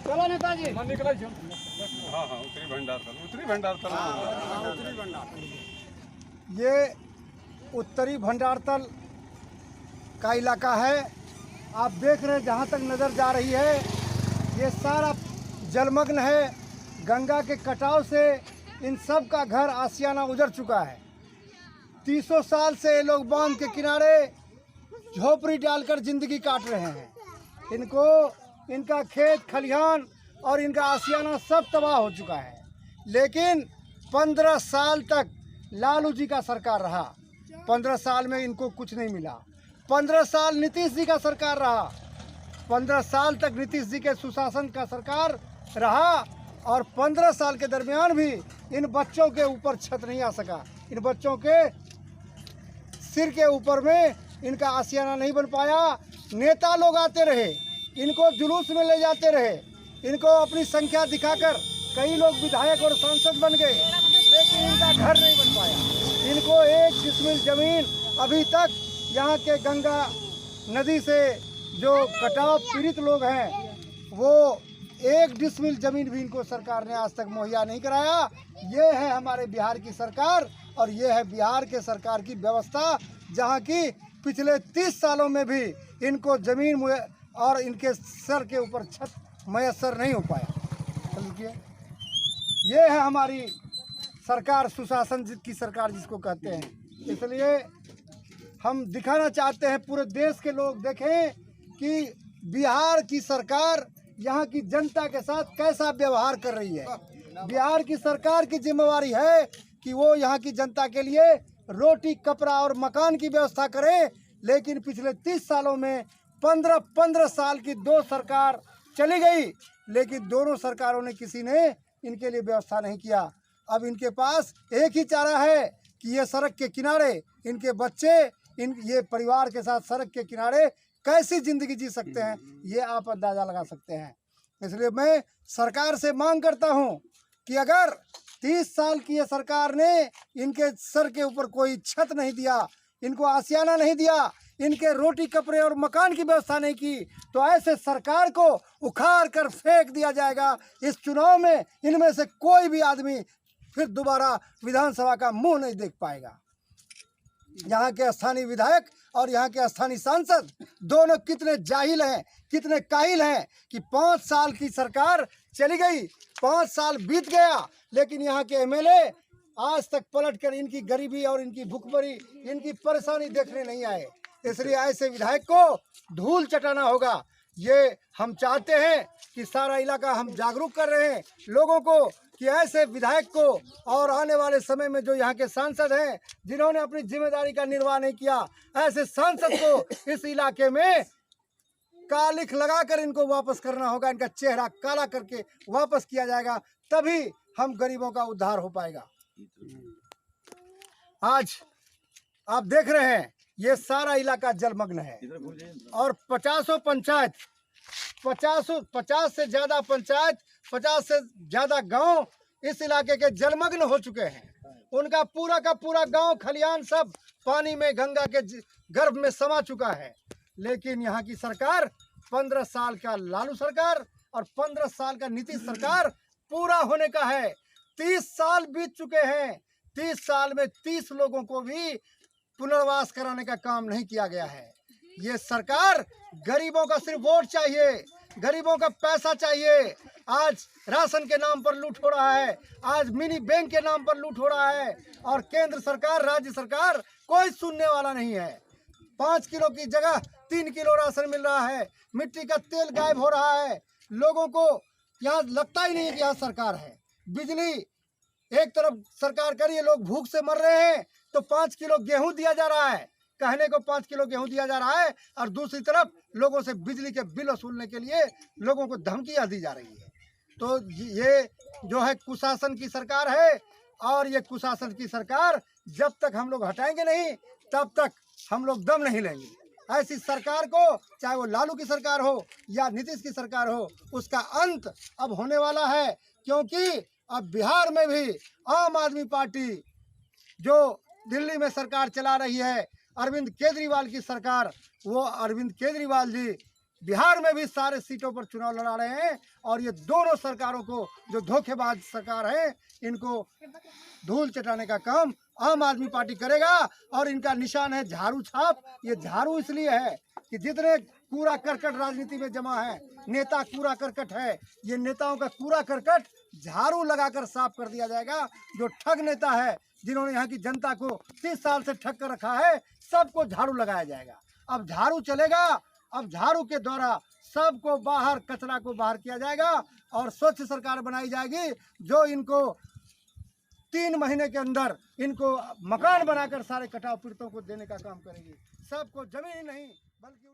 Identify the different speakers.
Speaker 1: चलो नेताजी
Speaker 2: हाँ हाँ उत्तरी भंडारतल
Speaker 1: ये उत्तरी भंडारतल का इलाका है। आप देख रहे हैं जहाँ तक नज़र जा रही है ये सारा जलमग्न है। गंगा के कटाव से इन सब का घर आशियाना उजड़ चुका है। 300 साल से ये लोग बांध के किनारे झोपड़ी डालकर जिंदगी काट रहे हैं। इनको इनका खेत खलिहान और इनका आशियाना सब तबाह हो चुका है। लेकिन 15 साल तक लालू जी का सरकार रहा। 15 साल में इनको कुछ नहीं मिला। 15 साल नीतीश जी का सरकार रहा। 15 साल तक नीतीश जी के सुशासन का सरकार रहा और 15 साल के दरमियान भी इन बच्चों के ऊपर छत नहीं आ सका। इन बच्चों के सिर के ऊपर में इनका आशियाना नहीं बन पाया। नेता लोग आते रहे, इनको जुलूस में ले जाते रहे, इनको अपनी संख्या दिखाकर कई लोग विधायक और सांसद बन गए, लेकिन इनका घर नहीं बन पाया। इनको 1 डिसमिल जमीन अभी तक यहाँ के गंगा नदी से जो कटाव पीड़ित लोग हैं वो 1 डिसमिल जमीन भी इनको सरकार ने आज तक मुहैया नहीं कराया। ये है हमारे बिहार की सरकार और ये है बिहार के सरकार की व्यवस्था, जहाँ की पिछले 30 सालों में भी इनको जमीन और इनके सर के ऊपर छत मैसर नहीं हो पाया। समझिए, ये है हमारी सरकार, सुशासन की सरकार जिसको कहते हैं। इसलिए हम दिखाना चाहते हैं, पूरे देश के लोग देखें कि बिहार की सरकार यहाँ की जनता के साथ कैसा व्यवहार कर रही है। बिहार की सरकार की जिम्मेवारी है कि वो यहाँ की जनता के लिए रोटी, कपड़ा और मकान की व्यवस्था करे। लेकिन पिछले 30 सालों में 15 साल की 2 सरकार चली गई, लेकिन दोनों सरकारों ने किसी ने इनके लिए व्यवस्था नहीं किया। अब इनके पास एक ही चारा है कि ये सड़क के किनारे इनके बच्चे ये परिवार के साथ सड़क के किनारे कैसी ज़िंदगी जी सकते हैं, ये आप अंदाज़ा लगा सकते हैं। इसलिए मैं सरकार से मांग करता हूं कि अगर 30 साल की ये सरकार ने इनके सर के ऊपर कोई छत नहीं दिया, इनको आशियाना नहीं दिया, इनके रोटी, कपड़े और मकान की व्यवस्था नहीं की, तो ऐसे सरकार को उखाड़ कर फेंक दिया जाएगा। इस चुनाव में इनमें से कोई भी आदमी फिर दोबारा विधानसभा का मुंह नहीं देख पाएगा। यहाँ के स्थानीय विधायक और यहाँ के स्थानीय सांसद दोनों कितने जाहिल हैं, कितने काहिल हैं कि 5 साल की सरकार चली गई, 5 साल बीत गया, लेकिन यहाँ के एमएलए आज तक पलटकर इनकी गरीबी और इनकी भुखमरी, इनकी परेशानी देखने नहीं आए। इसलिए ऐसे विधायक को धूल चटाना होगा। ये हम चाहते हैं कि सारा इलाका हम जागरूक कर रहे हैं लोगों को कि ऐसे विधायक को और आने वाले समय में जो यहाँ के सांसद हैं जिन्होंने अपनी जिम्मेदारी का निर्वाह नहीं किया, ऐसे सांसद को इस इलाके में कालिख लगाकर इनको वापस करना होगा। इनका चेहरा काला करके वापस किया जाएगा, तभी हम गरीबों का उद्धार हो पाएगा। आज आप देख रहे हैं ये सारा इलाका जलमग्न है और 50 पंचायत, 50 से ज़्यादा पंचायत, 50 से ज़्यादा गांव इस इलाके के जलमग्न हो चुके हैं। उनका पूरा का पूरा गांव खलिहान सब पानी में, गंगा के गर्भ में समा चुका है। लेकिन यहाँ की सरकार, 15 साल का लालू सरकार और 15 साल का नीतीश सरकार पूरा होने का है। 30 साल बीत चुके हैं। 30 साल में 30 लोगों को भी पुनर्वास कराने का काम नहीं किया गया है। ये सरकार गरीबों का सिर्फ वोट चाहिए, गरीबों का पैसा चाहिए। आज राशन के नाम पर लूट हो रहा है, आज मिनी बैंक के नाम पर लूट हो रहा है और केंद्र सरकार, राज्य सरकार कोई सुनने वाला नहीं है। 5 किलो की जगह 3 किलो राशन मिल रहा है, मिट्टी का तेल गायब हो रहा है। लोगों को यहाँ लगता ही नहीं है कि यहाँ सरकार है। बिजली एक तरफ सरकार करिए, लोग भूख से मर रहे हैं, तो 5 किलो गेहूं दिया जा रहा है, कहने को 5 किलो गेहूं दिया जा रहा है, और दूसरी तरफ लोगों से बिजली के बिल वसूलने के लिए लोगों को धमकियां दी जा रही है। तो ये जो है कुशासन की सरकार है और ये कुशासन की सरकार जब तक हम लोग हटाएंगे नहीं तब तक हम लोग दम नहीं लेंगे। ऐसी सरकार को, चाहे वो लालू की सरकार हो या नीतीश की सरकार हो, उसका अंत अब होने वाला है। क्योंकि अब बिहार में भी आम आदमी पार्टी जो दिल्ली में सरकार चला रही है, अरविंद केजरीवाल की सरकार, वो अरविंद केजरीवाल जी बिहार में भी सारे सीटों पर चुनाव लड़ा रहे हैं और ये दोनों सरकारों को, जो धोखेबाज सरकार है, इनको धूल चटाने का काम आम आदमी पार्टी करेगा। और इनका निशान है झाड़ू छाप। ये झाड़ू इसलिए है कि जितने कूड़ा करकट राजनीति में जमा है, नेता कूड़ा करकट है, ये नेताओं का कूड़ा करकट झाड़ू लगाकर साफ कर दिया जाएगा। जो ठग नेता है, जिन्होंने यहाँ की जनता को 30 साल से ठग कर रखा है, सबको झाड़ू लगाया जाएगा। अब झाड़ू चलेगा, अब झाड़ू के द्वारा सबको बाहर, कचरा को बाहर किया जाएगा और स्वच्छ सरकार बनाई जाएगी, जो इनको 3 महीने के अंदर इनको मकान बनाकर सारे कटाव पीड़ितों को देने का काम करेगी। सबको जमीन ही नहीं बल्कि